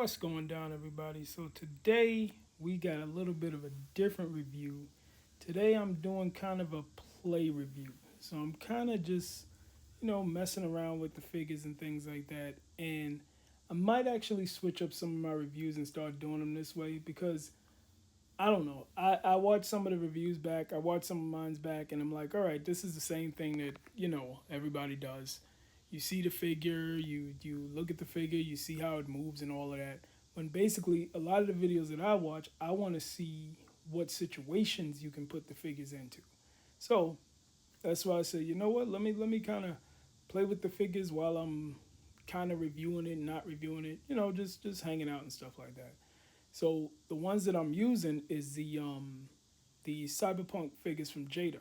What's going down, everybody? So, today we got a little bit of a different review. Today, I'm doing kind of a play review. So, I'm kind of just, messing around with the figures and things like that. And I might actually switch up some of my reviews and start doing them this way because I don't know. I watched some of the reviews back, I watched some of mine's back, and I'm like, all right, this is the same thing that, everybody does. You see the figure, you look at the figure, you see how it moves and all of that. When basically a lot of the videos that I watch, I want to see what situations you can put the figures into. So that's why I said, you know what? Let me kind of play with the figures while I'm kind of reviewing it, not reviewing it. Just hanging out and stuff like that. So the ones that I'm using is the Cyberpunk figures from Jada.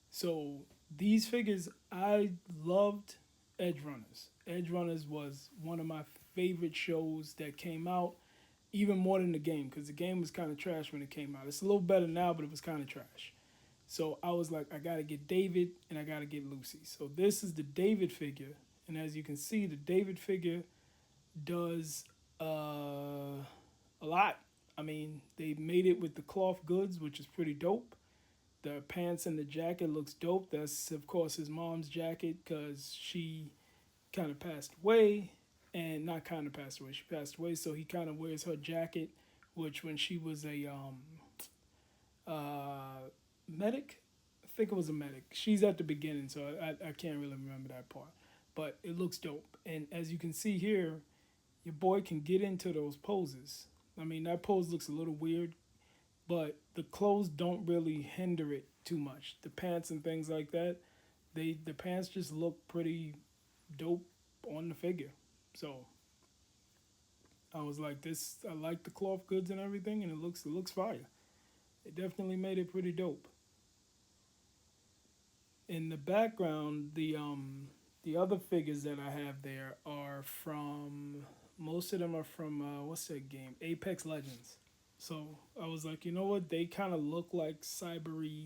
So these figures, I loved Edge Runners. Edge Runners was one of my favorite shows that came out, even more than the game, because the game was kind of trash when it came out. It's a little better now, but it was kind of trash. So I was like, I gotta get David and I gotta get Lucy. So this is the David figure, and as you can see, the David figure does a lot. I mean, they made it with the cloth goods, which is pretty dope. The pants and the jacket looks dope. That's of course his mom's jacket because she kind of passed away, and not kind of passed away. She passed away, so he kind of wears her jacket, which when she was a uh, medic, I think it was a medic. She's at the beginning, so I can't really remember that part, but it looks dope. And as you can see here, your boy can get into those poses. I mean, that pose looks a little weird, but the clothes don't really hinder it too much. The pants and things like that, the pants just look pretty dope on the figure. So I was like, this. I like the cloth goods and everything, and it looks fire. It definitely made it pretty dope. In the background, the other figures that I have there are from most of them are from what's that game? Apex Legends. So I was like, you know what? They kind of look like cyberpunk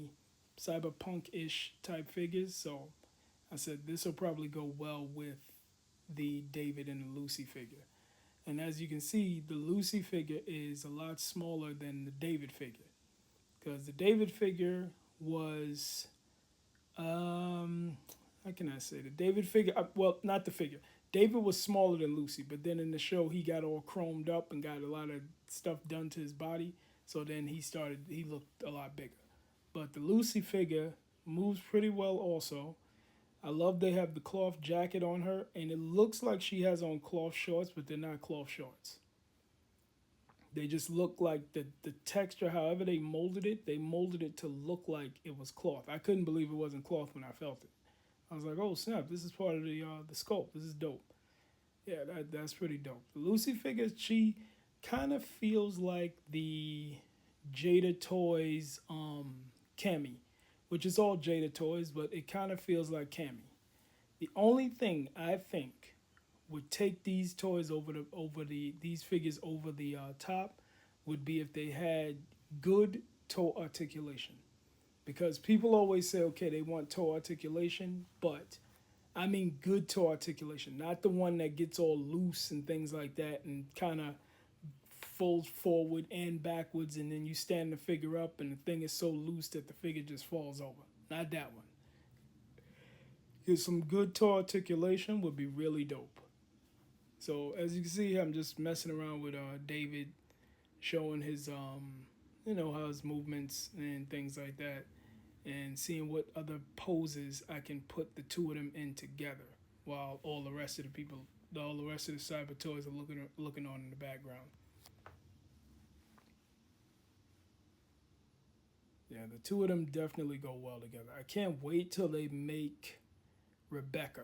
ish type figures. So I said this will probably go well with the David and the Lucy figure. And as you can see, the Lucy figure is a lot smaller than the David figure because the David figure was how can I say the David figure? Well, not the figure. David was smaller than Lucy, but then in the show he got all chromed up and got a lot of stuff done to his body. So then he looked a lot bigger. But the Lucy figure moves pretty well also. I love they have the cloth jacket on her, and it looks like she has on cloth shorts, but they're not cloth shorts. They just look like the texture, however they molded it to look like it was cloth. I couldn't believe it wasn't cloth when I felt it. I was like, oh snap, this is part of the sculpt. This is dope. Yeah, that's pretty dope. The Lucy figure, she kind of feels like the Jada Toys Cammy, which is all Jada Toys, but it kind of feels like Cammy. The only thing I think would take these toys over the these figures over the top would be if they had good toe articulation, because people always say okay they want toe articulation, but I mean good toe articulation, not the one that gets all loose and things like that and kind of folds forward and backwards, and then you stand the figure up and the thing is so loose that the figure just falls over. Not that one. Because some good toe articulation would be really dope. So as you can see, I'm just messing around with David, showing his how his movements and things like that, and seeing what other poses I can put the two of them in together, while all the rest of the cyber toys are looking on in the background. Yeah, the two of them definitely go well together. I can't wait till they make Rebecca.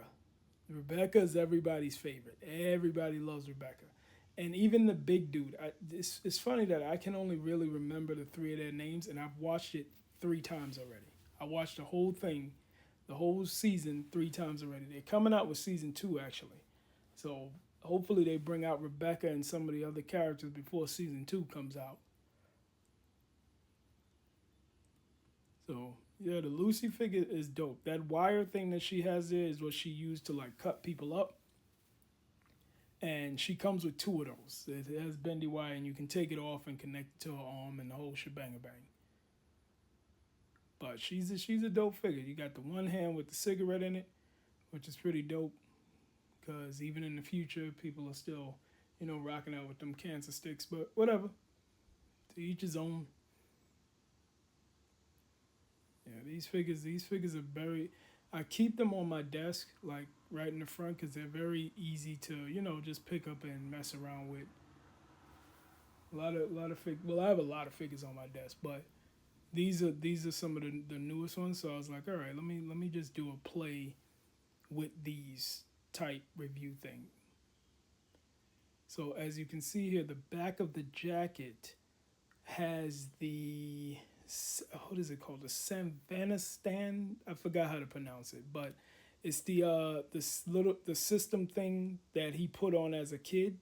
Rebecca is everybody's favorite. Everybody loves Rebecca. And even the big dude. It's funny that I can only really remember the three of their names, and I've watched it three times already. I watched the whole thing, the whole season, three times already. They're coming out with season two, actually. So hopefully they bring out Rebecca and some of the other characters before season two comes out. So yeah, the Lucy figure is dope. That wire thing that she has there is what she used to like cut people up. and she comes with two of those. It has bendy wire, and you can take it off and connect it to her arm and the whole shebang bang. But she's a dope figure. You got the one hand with the cigarette in it, which is pretty dope. Because even in the future, people are still, rocking out with them cancer sticks. But whatever, to each his own. Yeah, these figures are very. I keep them on my desk, like right in the front, because they're very easy to, just pick up and mess around with. Well, I have a lot of figures on my desk, but these are some of the newest ones. So I was like, all right, let me just do a play with these type review thing. So as you can see here, the back of the jacket has the, what is it called? The Samvanistan. I forgot how to pronounce it, but it's the system thing that he put on as a kid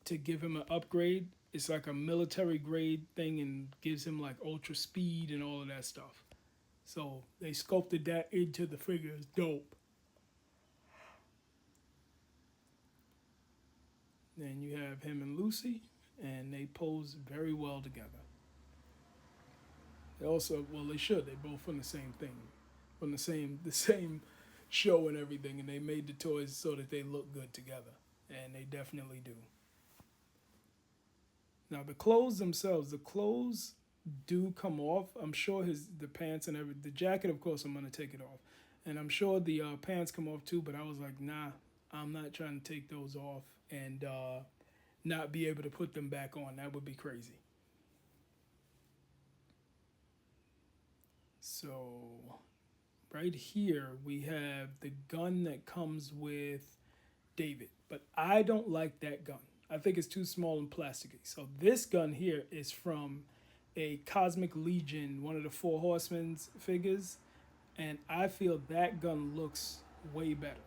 to give him an upgrade. It's like a military grade thing and gives him like ultra speed and all of that stuff. So they sculpted that into the figure. It's dope. Then you have him and Lucy, and they pose very well together. They also, well, they should. They both from the same thing, from the same show and everything, and they made the toys so that they look good together, and they definitely do. Now the clothes themselves, the clothes do come off. I'm sure the pants and the jacket, of course, I'm gonna take it off, and I'm sure the pants come off too. But I was like, nah, I'm not trying to take those off and not be able to put them back on. That would be crazy. So right here we have the gun that comes with David, but I don't like that gun. I think it's too small and plasticky. So this gun here is from a Cosmic Legion, one of the Four Horsemen's figures, and I feel that gun looks way better.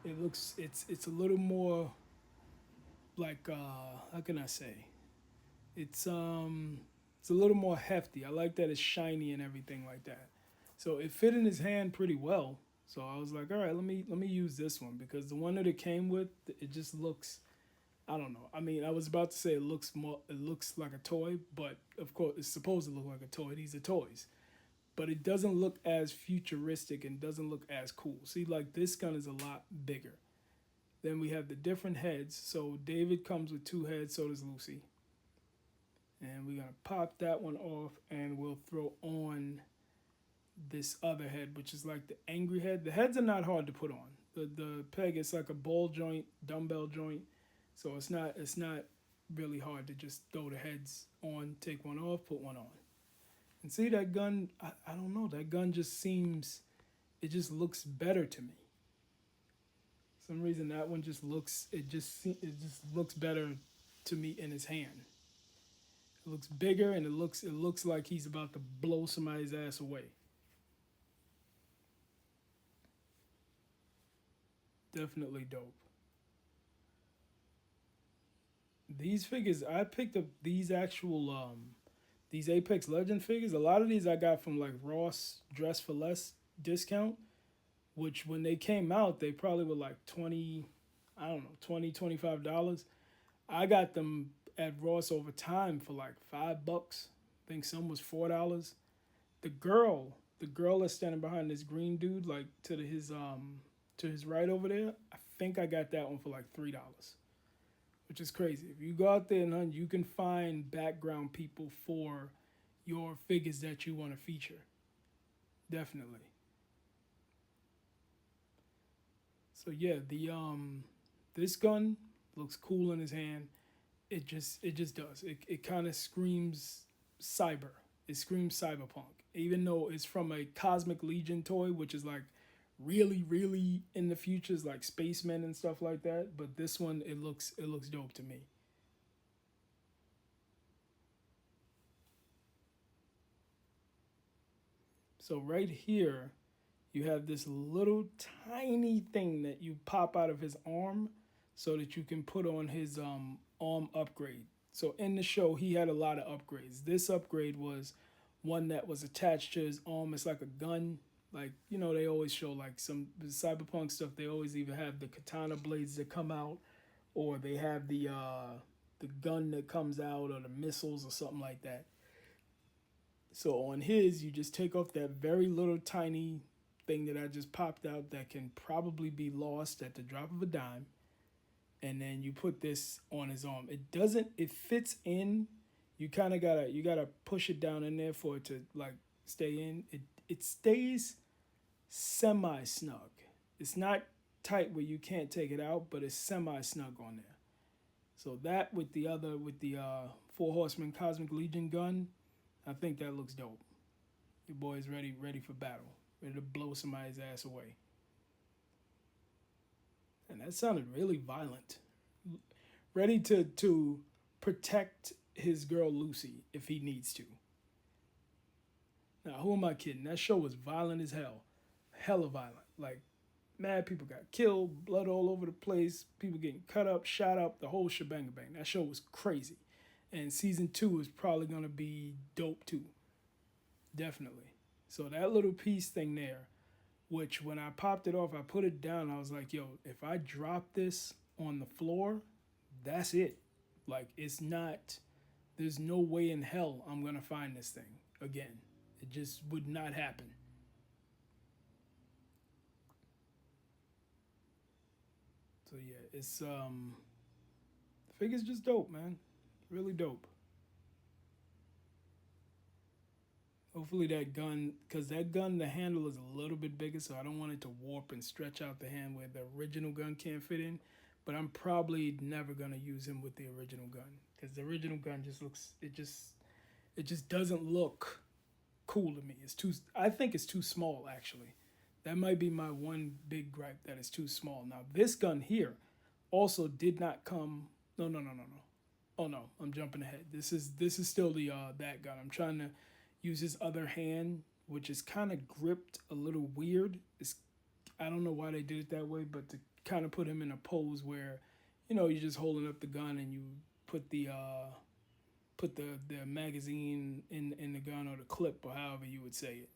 It's a little more like how can I say? It's it's a little more hefty. I like that it's shiny and everything like that. So it fit in his hand pretty well. So I was like, all right, let me use this one because the one that it came with, it just looks, I don't know. I mean, I was about to say it looks like a toy, but of course it's supposed to look like a toy. These are toys. But it doesn't look as futuristic and doesn't look as cool. See, like this gun is a lot bigger. Then we have the different heads. So David comes with two heads, so does Lucy. And we're gonna pop that one off and we'll throw on this other head, which is like the angry head. The heads are not hard to put on. The peg is like a ball joint, dumbbell joint. So it's not really hard to just throw the heads on, take one off, put one on. And see that gun, I don't know, that gun just seems, it just looks better to me. For some reason that one just looks, it just looks better to me in his hand. It looks bigger and it looks like he's about to blow somebody's ass away. Definitely dope. These figures, I picked up these Apex Legend figures. A lot of these I got from like Ross Dress for Less discount, which when they came out, they probably were like 20, I don't know, $20 $25. I got them at Ross over time for like $5. I think some was $4. The girl that's standing behind this green dude, like to his right over there, I think I got that one for like $3, which is crazy. If you go out there and hunt, you can find background people for your figures that you want to feature. Definitely. So yeah, the this gun looks cool in his hand. It just does. It kind of screams cyber. It screams cyberpunk. Even though it's from a Cosmic Legion toy, which is like really, really in the futures, like spacemen and stuff like that. But this one, it looks dope to me. So right here, you have this little tiny thing that you pop out of his arm so that you can put on his arm upgrade. So in the show, he had a lot of upgrades. This upgrade was one that was attached to his arm. It's like a gun. Like, they always show like some cyberpunk stuff. They always either have the katana blades that come out or they have the gun that comes out, or the missiles, or something like that. So on his, you just take off that very little tiny thing that I just popped out that can probably be lost at the drop of a dime, and then you put this on his arm. It doesn't. It fits in. You kind of gotta push it down in there for it to like stay in. It stays semi snug. It's not tight where you can't take it out, but it's semi snug on there. So that with the Four Horsemen Cosmic Legion gun, I think that looks dope. Your boy's ready for battle, ready to blow somebody's ass away. And that sounded really violent. Ready to protect his girl Lucy if he needs to. Now, who am I kidding? That show was violent as hell. Hella violent. Like, mad people got killed, blood all over the place, people getting cut up, shot up, the whole shebang bang. That show was crazy. And season 2 is probably going to be dope too. Definitely. So that little piece thing there, which when I popped it off, I put it down. I was like, yo, if I drop this on the floor, that's it. Like, it's not, there's no way in hell I'm going to find this thing again. It just would not happen. So yeah, it's the figure's just dope, man. Really dope. Hopefully that gun, because that gun, the handle is a little bit bigger, so I don't want it to warp and stretch out the hand where the original gun can't fit in. But I'm probably never gonna use him with the original gun, because the original gun just looks, it just doesn't look cool to me. It's too, I think it's too small actually. That might be my one big gripe, that it's too small. Now this gun here also did not come. No. Oh no, I'm jumping ahead. This is still the that gun. I'm trying to use his other hand, which is kind of gripped a little weird. It's, I don't know why they did it that way, but to kind of put him in a pose where, you're just holding up the gun and you put the magazine in the gun, or the clip, or however you would say it.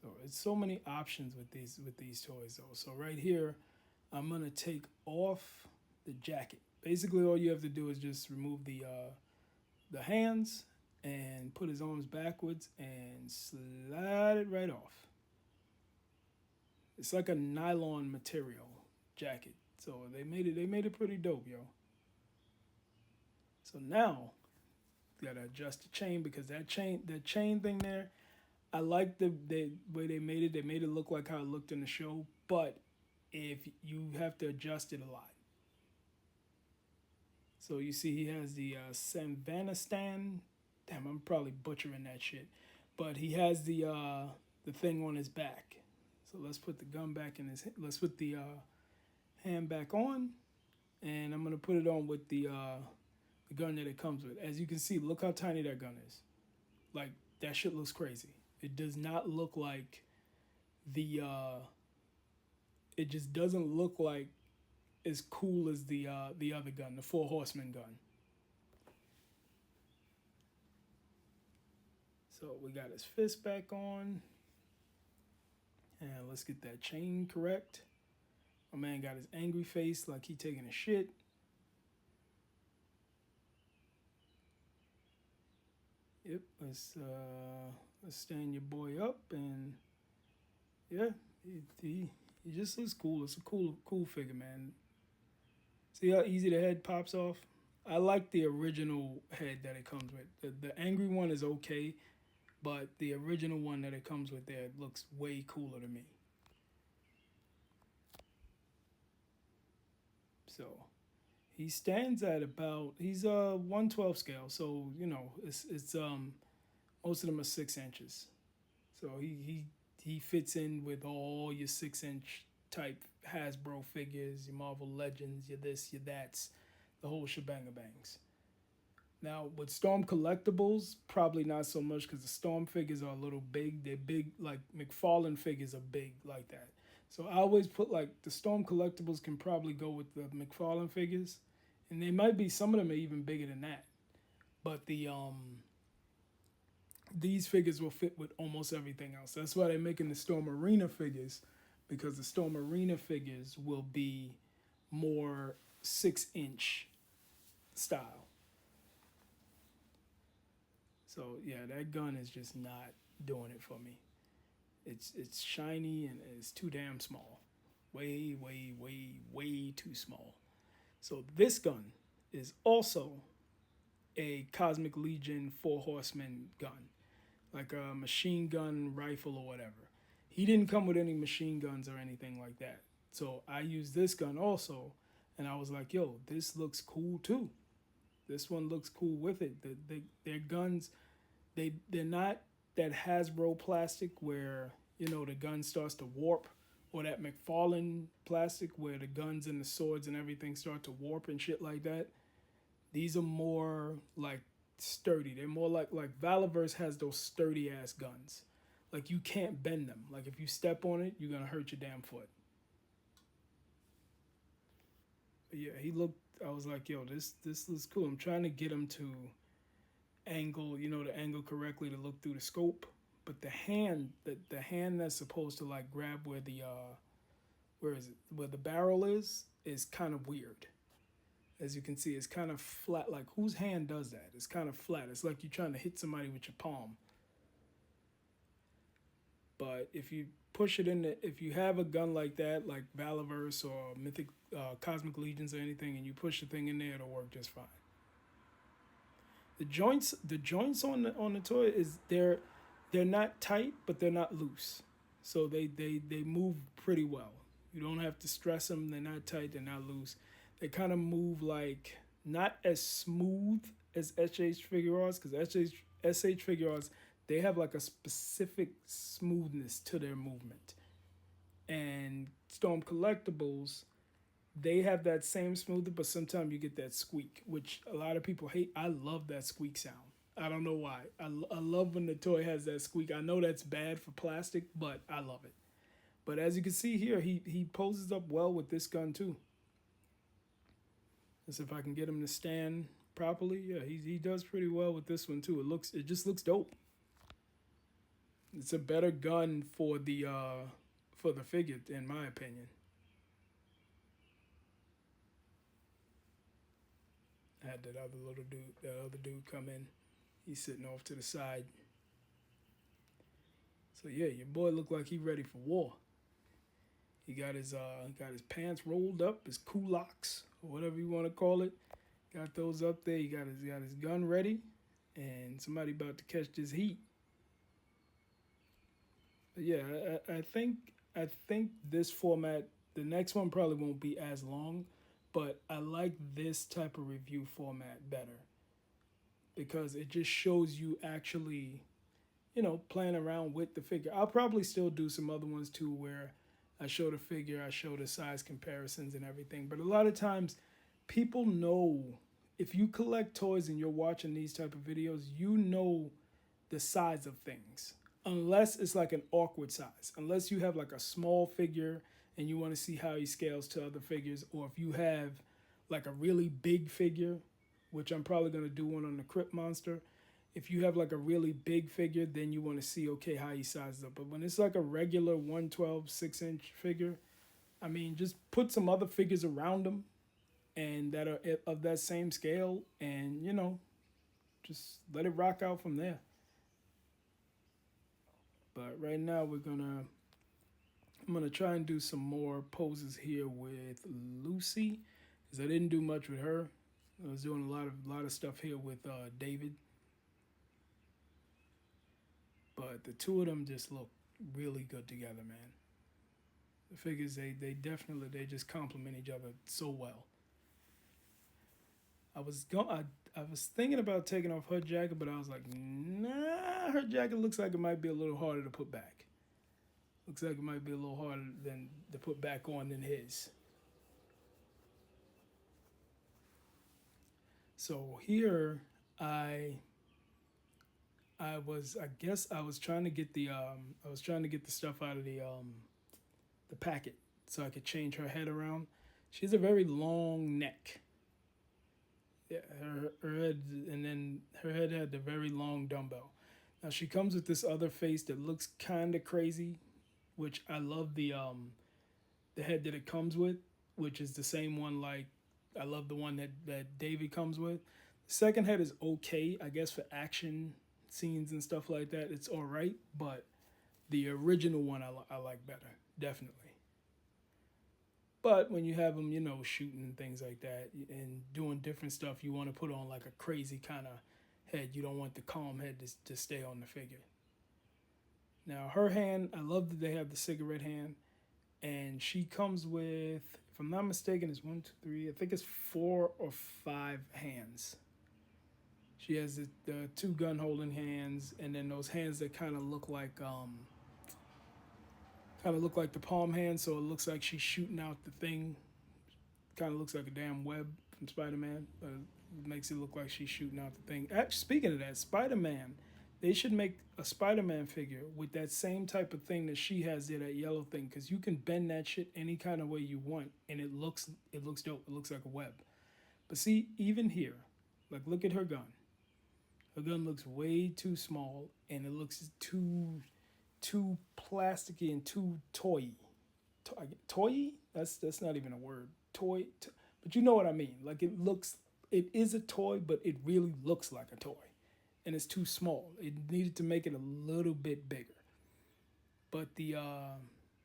So it's so many options with these toys though. So right here, I'm gonna take off the jacket. Basically, all you have to do is just remove the hands and put his arms backwards and slide it right off. It's like a nylon material jacket. So they made it pretty dope, yo. So now you gotta adjust the chain, because that chain thing there, I like the way they made it. They made it look like how it looked in the show, but if you have to adjust it a lot. So you see he has the Samvanistan. Damn, I'm probably butchering that shit. But he has the thing on his back. So let's put the gun back in his. Let's put the hand back on, and I'm gonna put it on with the gun that it comes with. As you can see, look how tiny that gun is. Like, that shit looks crazy. It does not look like the. It just doesn't look like as cool as the other gun, the Four Horsemen gun. So we got his fist back on, and let's get that chain correct. My man got his angry face like he taking a shit. Yep, let's stand your boy up, and yeah, he just looks cool. It's a cool figure, man. See how easy the head pops off? I like the original head that it comes with. The angry one is okay, but the original one that it comes with there looks way cooler to me. So he stands at about, he's a 112 scale, so it's most of them are 6 inches. So he fits in with all your 6 inch type Hasbro figures, your Marvel Legends, your this, your that's, the whole shebang bangs. Now with Storm collectibles, probably not so much, because the Storm figures are a little big. They're big, like McFarlane figures are big like that. So I always put, like, the Storm collectibles can probably go with the McFarlane figures, and they might be, some of them are even bigger than that. But these figures will fit with almost everything else. That's why they're making the Storm Arena figures, because the Storm Arena figures will be more 6-inch style. So yeah, that gun is just not doing it for me. It's shiny and it's too damn small. Way, way, way, way too small. So this gun is also a Cosmic Legion Four Horsemen gun, like a machine gun rifle or whatever. He didn't come with any machine guns or anything like that. So I used this gun also, and I was like, yo, this looks cool too. This one looks cool with it. Their guns, they're not that Hasbro plastic where, you know, the gun starts to warp, or that McFarlane plastic where the guns and the swords and everything start to warp and shit like that. These are more like sturdy. They're more like Valaverse has those sturdy ass guns. Like you can't bend them. Like if you step on it, you're gonna hurt your damn foot. But yeah, he looked. I was like, yo, this looks cool. I'm trying to get him to angle, you know, the angle correctly to look through the scope. But the hand that's supposed to like grab where the where is it, where the barrel is kind of weird. As you can see, it's kind of flat. Like whose hand does that? It's kind of flat. It's like you're trying to hit somebody with your palm. But if you push it in, if you have a gun like that, like Valaverse or Mythic Cosmic Legions or anything, and you push the thing in there, it'll work just fine. The joints on the toy is they're not tight, but they're not loose, so they move pretty well. You don't have to stress them. They're not tight. They're not loose. They kind of move like not as smooth as SH figure arts, because SH figure arts, they have like a specific smoothness to their movement. And Storm Collectibles, they have that same smoothness, but sometimes you get that squeak, which a lot of people hate. I love that squeak sound. I don't know why. I love when the toy has that squeak. I know that's bad for plastic, but I love it. But as you can see here, he poses up well with this gun too. As if I can get him to stand properly, yeah, he does pretty well with this one too. It just looks dope. It's a better gun for the figure, in my opinion. I had that other dude come in. He's sitting off to the side. So yeah, your boy looked like he ready for war. He got his pants rolled up, his kulaks or whatever you want to call it. Got those up there. He got his gun ready, and somebody about to catch this heat. But yeah, I think this format, the next one probably won't be as long, but I like this type of review format better because it just shows you actually, you know, playing around with the figure. I'll probably still do some other ones too where I show the figure, I show the size comparisons and everything. But a lot of times people know, if you collect toys and you're watching these type of videos, you know the size of things. Unless it's like an awkward size. Unless you have like a small figure and you want to see how he scales to other figures, or if you have like a really big figure, which I'm probably going to do one on the Crypt Monster. If you have like a really big figure, then you want to see, okay, how he sizes up. But when it's like a regular 112 6-inch figure, I mean, just put some other figures around them and that are of that same scale, and, you know, just let it rock out from there. But right now I'm gonna try and do some more poses here with Lucy, because I didn't do much with her. I was doing a lot of stuff here with David, but the two of them just look really good together, man. The figures, they just complement each other so well. I was thinking about taking off her jacket, but I was like, nah, her jacket looks like it might be a little harder to put back. Looks like it might be a little harder than to put back on than his. So here I guess I was trying to get the stuff out of the packet so I could change her head around. She has a very long neck. Yeah, her head, and then her head had the very long dumbbell. Now she comes with this other face that looks kind of crazy, which I love the head that it comes with, which is the same one. Like I love the one that David comes with. The second head is okay, I guess, for action scenes and stuff like that. It's all right, but the original one I like better, definitely. But when you have them, shooting things like that and doing different stuff, you want to put on like a crazy kind of head. You don't want the calm head to stay on the figure. Now, her hand, I love that they have the cigarette hand. And she comes with, if I'm not mistaken, it's one, two, three, I think it's 4 or 5 hands. She has the two gun holding hands, and then those hands that kind of look like the palm hand, so it looks like she's shooting out the thing. Kind of looks like a damn web from Spider-Man. It makes it look like she's shooting out the thing. Actually, speaking of that, Spider-Man, they should make a Spider-Man figure with that same type of thing that she has there, that yellow thing, because you can bend that shit any kind of way you want, and it looks dope. It looks like a web. But see, even here, like look at her gun. Her gun looks way too small, and it looks too plasticky and too toy. Toy? That's not even a word. But you know what I mean. Like it is a toy, but it really looks like a toy, and it's too small. It needed to make it a little bit bigger. But the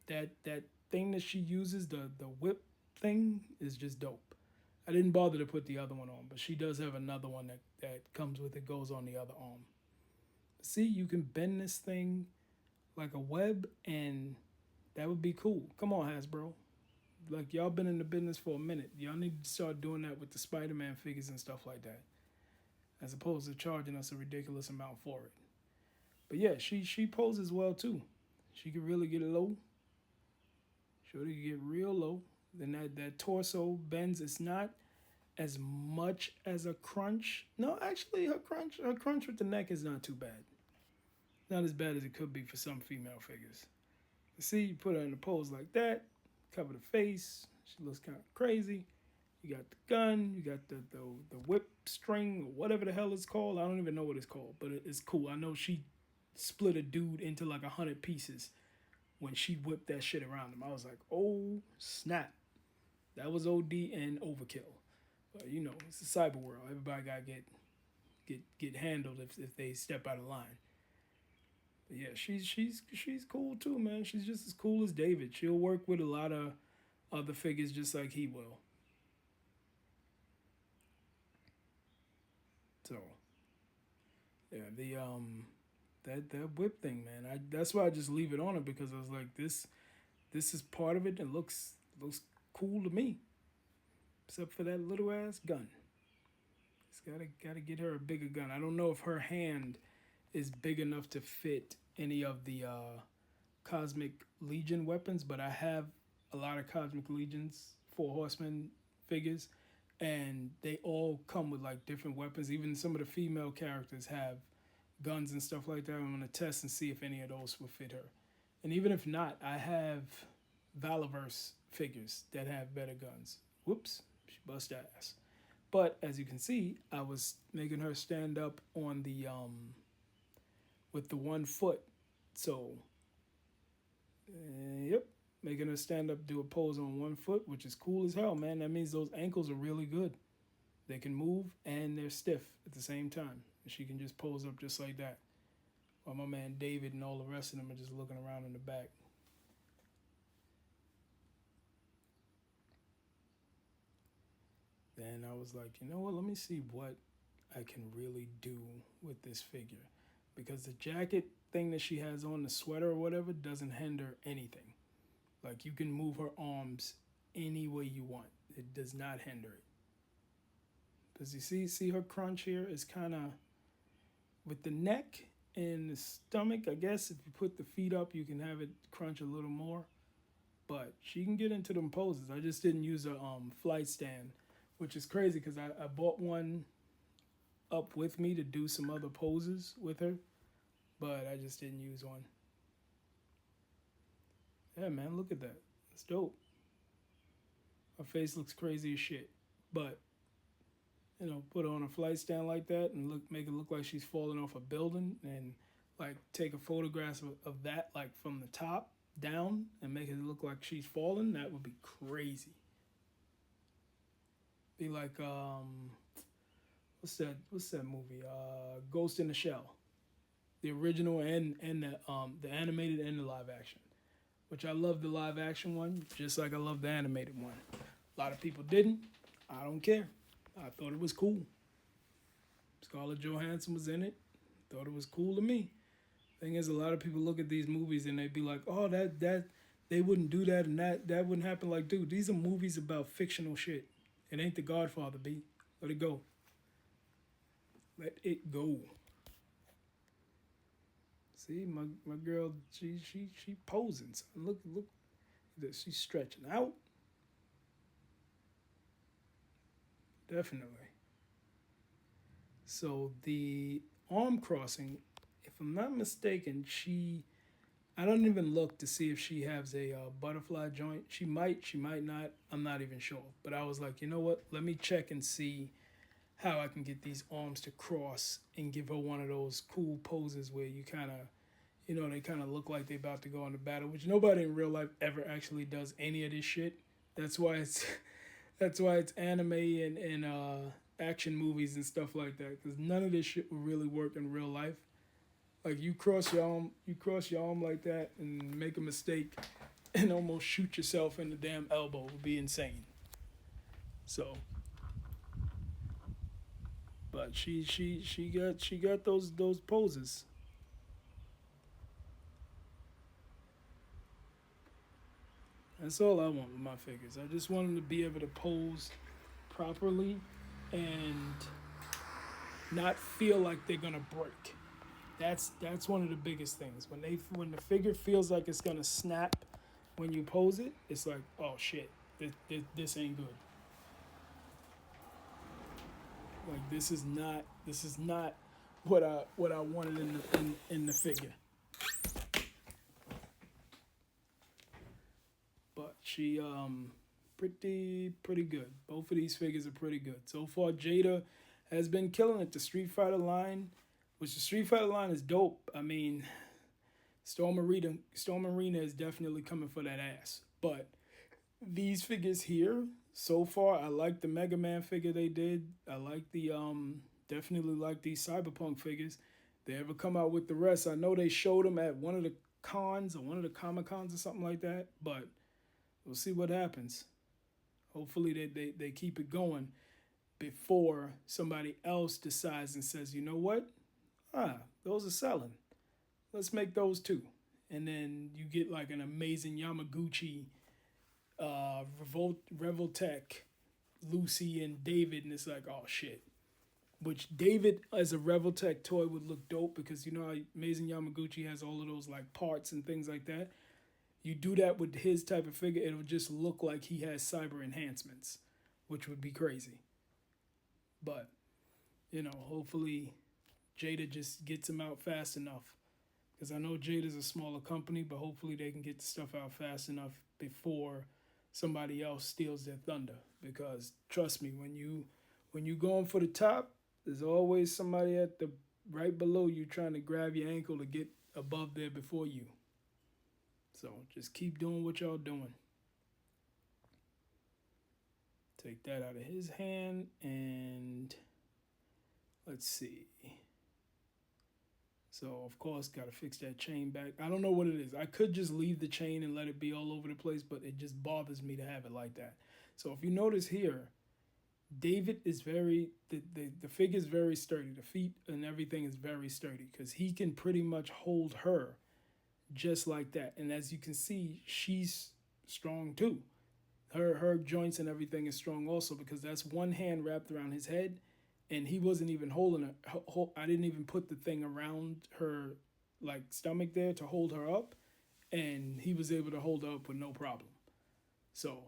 that thing that she uses, the whip thing, is just dope. I didn't bother to put the other one on, but she does have another one that comes with it, goes on the other arm. See, you can bend this thing like a web, and that would be cool. Come on, Hasbro. Like, y'all been in the business for a minute. Y'all need to start doing that with the Spider-Man figures and stuff like that, as opposed to charging us a ridiculous amount for it. But yeah, she poses well too. She can really get low. She can get real low. Then that torso bends. It's not as much as a crunch. No, actually, her crunch with the neck is not too bad. Not as bad as it could be for some female figures. You see, you put her in a pose like that, cover the face. She looks kind of crazy. You got the gun. You got the whip string, or whatever the hell it's called. I don't even know what it's called, but it's cool. I know she split a dude into like 100 pieces when she whipped that shit around him. I was like, oh snap, that was OD and overkill. But it's a cyber world. Everybody gotta get handled if they step out of line. But yeah, she's cool too, man. She's just as cool as David. She'll work with a lot of other figures just like he will. So yeah, that whip thing, man. That's why I just leave it on her, because I was like, this is part of it and looks cool to me. Except for that little ass gun. It's gotta get her a bigger gun. I don't know if her hand is big enough to fit any of the Cosmic Legion weapons, but I have a lot of Cosmic Legions, Four Horsemen figures, and they all come with like different weapons. Even some of the female characters have guns and stuff like that. I'm gonna test and see if any of those will fit her. And even if not, I have Valaverse figures that have better guns. Whoops, she bust ass. But as you can see, I was making her stand up on the with the 1 foot. So yep, making her stand up, do a pose on 1 foot, which is cool as hell, man. That means those ankles are really good. They can move and they're stiff at the same time. And she can just pose up just like that. While my man David and all the rest of them are just looking around in the back. Then I was like, you know what? Let me see what I can really do with this figure. Because the jacket thing that she has on, the sweater or whatever, doesn't hinder anything. Like, you can move her arms any way you want. It does not hinder it. Because you see her crunch here is kind of with the neck and the stomach. I guess if you put the feet up, you can have it crunch a little more. But she can get into them poses. I just didn't use a flight stand, which is crazy because I bought one up with me to do some other poses with her, but I just didn't use one. Yeah, man, look at that. It's dope. Her face looks crazy as shit, but put her on a flight stand like that and make it look like she's falling off a building, and like take a photograph of that like from the top. down and make it look like she's falling, that would be crazy. Be like what's that movie? Ghost in the Shell. The original and the animated and the live action. Which I love the live action one, just like I love the animated one. A lot of people didn't. I don't care. I thought it was cool. Scarlett Johansson was in it. Thought it was cool to me. Thing is, a lot of people look at these movies and they be like, "Oh, that they wouldn't do that and that wouldn't happen." Like, dude, these are movies about fictional shit. It ain't The Godfather, B. Let it go. Let it go. See, my girl, she posing. Son. Look, she's stretching out. Definitely. So the arm crossing, if I'm not mistaken, I don't even look to see if she has a butterfly joint. She might not. I'm not even sure. But I was like, you know what? Let me check and see how I can get these arms to cross and give her one of those cool poses where you kind of, they kind of look like they about to go into battle, which nobody in real life ever actually does any of this shit. That's why it's that's why it's anime and action movies and stuff like that, because none of this shit will really work in real life. Like you cross your arm like that and make a mistake and almost shoot yourself in the damn elbow would be insane. So, but she got those poses. That's all I want with my figures. I just want them to be able to pose properly and not feel like they're gonna break. That's one of the biggest things. When the figure feels like it's gonna snap when you pose it, it's like, oh shit, this ain't good. Like this is not what I wanted in the figure. But she pretty good. Both of these figures are pretty good. So far Jada has been killing it. The Street Fighter line, which the Street Fighter line is dope. I mean, Storm Arena is definitely coming for that ass. But these figures here, so far, I like the Mega Man figure they did. I like the definitely like these Cyberpunk figures. They ever come out with the rest? I know they showed them at one of the cons or one of the Comic Cons or something like that. But we'll see what happens. Hopefully they keep it going before somebody else decides and says, you know what? Those are selling. Let's make those too. And then you get like an amazing Yamaguchi, Revoltech, Lucy and David, and it's like, oh shit. Which David as a Revoltech toy would look dope because you know how Amazing Yamaguchi has all of those like parts and things like that. You do that with his type of figure, it'll just look like he has cyber enhancements, which would be crazy. But, hopefully Jada just gets him out fast enough. Because I know Jada's a smaller company, but hopefully they can get the stuff out fast enough before somebody else steals their thunder. Because trust me, when you going for the top, there's always somebody at the right below you trying to grab your ankle to get above there before you. So just keep doing what y'all doing. Take that out of his hand and let's see. So of course gotta fix that chain back. I don't know what it is. I could just leave the chain and let it be all over the place, but it just bothers me to have it like that. So if you notice here, David is the figure is very sturdy. The feet and everything is very sturdy because he can pretty much hold her just like that. And as you can see, she's strong too. Her joints and everything is strong also because that's one hand wrapped around his head, and he wasn't even holding her. I didn't even put the thing around her like stomach there to hold her up, and he was able to hold her up with no problem. So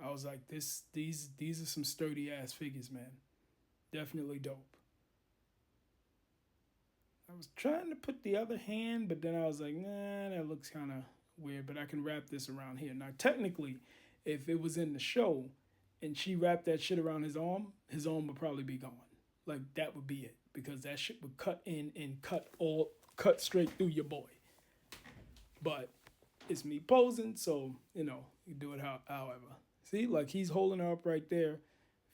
I was like, these are some sturdy ass figures, man. Definitely dope. I was trying to put the other hand, but then I was like, nah, that looks kind of weird. But I can wrap this around here. Now, technically, if it was in the show and she wrapped that shit around his arm would probably be gone. Like that would be it because that shit would cut in and cut straight through your boy. But It's me posing, so you do it however. See, like he's holding her up right there.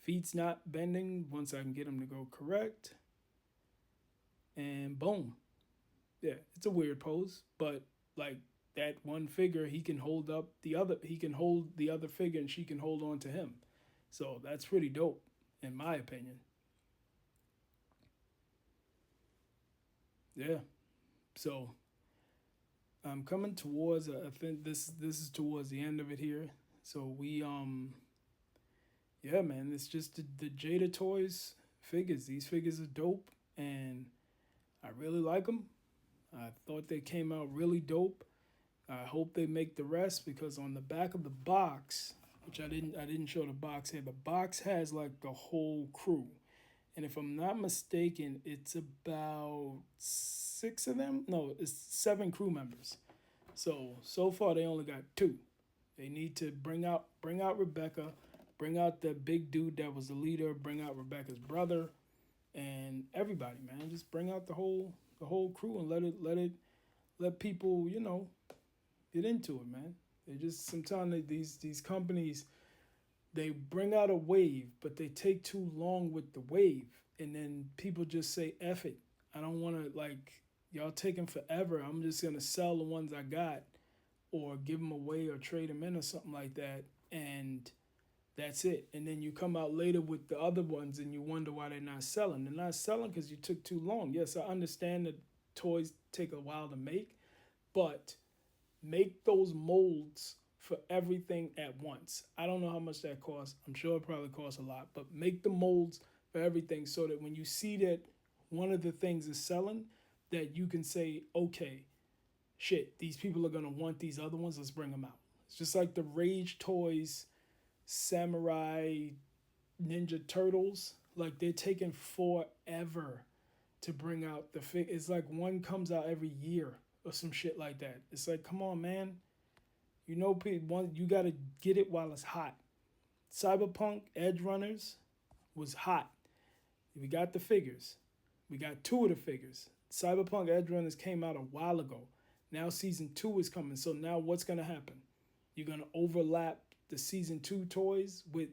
Feet's not bending. Once I can get him to go correct, and boom. Yeah, it's a weird pose, but like that one figure, he can hold up the other. He can hold the other figure, and she can hold on to him. So that's pretty dope, in my opinion. Yeah. So I'm coming towards. I think this is towards the end of it here. So yeah, man, it's just the Jada Toys figures. These figures are dope, and I really like them. I thought they came out really dope. I hope they make the rest because on the back of the box, which I didn't show the box here. The box has like the whole crew, and if I'm not mistaken, it's about six of them. No, it's seven crew members. So far they only got two. They need to bring out Rebecca, bring out the big dude that was the leader, bring out Rebecca's brother, and everybody, man. Just bring out the whole crew and let people get into it, man. They just sometimes these companies they bring out a wave, but they take too long with the wave, and then people just say F it. I don't want to like y'all taking forever. I'm just gonna sell the ones I got or give them away or trade them in or something like that, and that's it. And then you come out later with the other ones and you wonder why they're not selling. They're not selling because you took too long. Yes, I understand that toys take a while to make, but make those molds for everything at once. I don't know how much that costs. I'm sure it probably costs a lot, but make the molds for everything so that when you see that one of the things is selling, that you can say, okay, shit, these people are gonna want these other ones. Let's bring them out. It's just like the Rage Toys Samurai Ninja Turtles. Like they're taking forever to bring out the fig. It's like one comes out every year or some shit like that. It's like, come on, man. You gotta get it while it's hot. Cyberpunk Edge Runners was hot. We got the figures. We got two of the figures. Cyberpunk Edge Runners came out a while ago. Now season two is coming. So now what's gonna happen? You're gonna overlap the season two toys with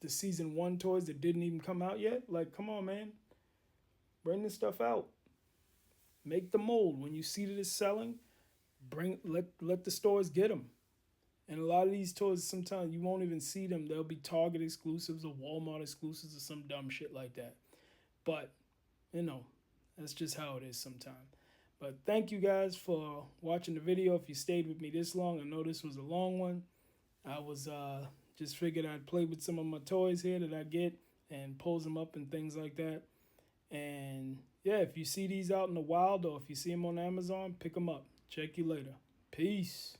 the season one toys that didn't even come out yet? Like, come on, man. Bring this stuff out. Make the mold. When you see that it's selling, let the stores get them. And a lot of these toys, sometimes you won't even see them. They'll be Target exclusives or Walmart exclusives or some dumb shit like that. But, that's just how it is sometimes. But thank you guys for watching the video. If you stayed with me this long, I know this was a long one. I was just figured I'd play with some of my toys here that I get and pose them up and things like that. And yeah, if you see these out in the wild or if you see them on Amazon, pick them up. Check you later. Peace.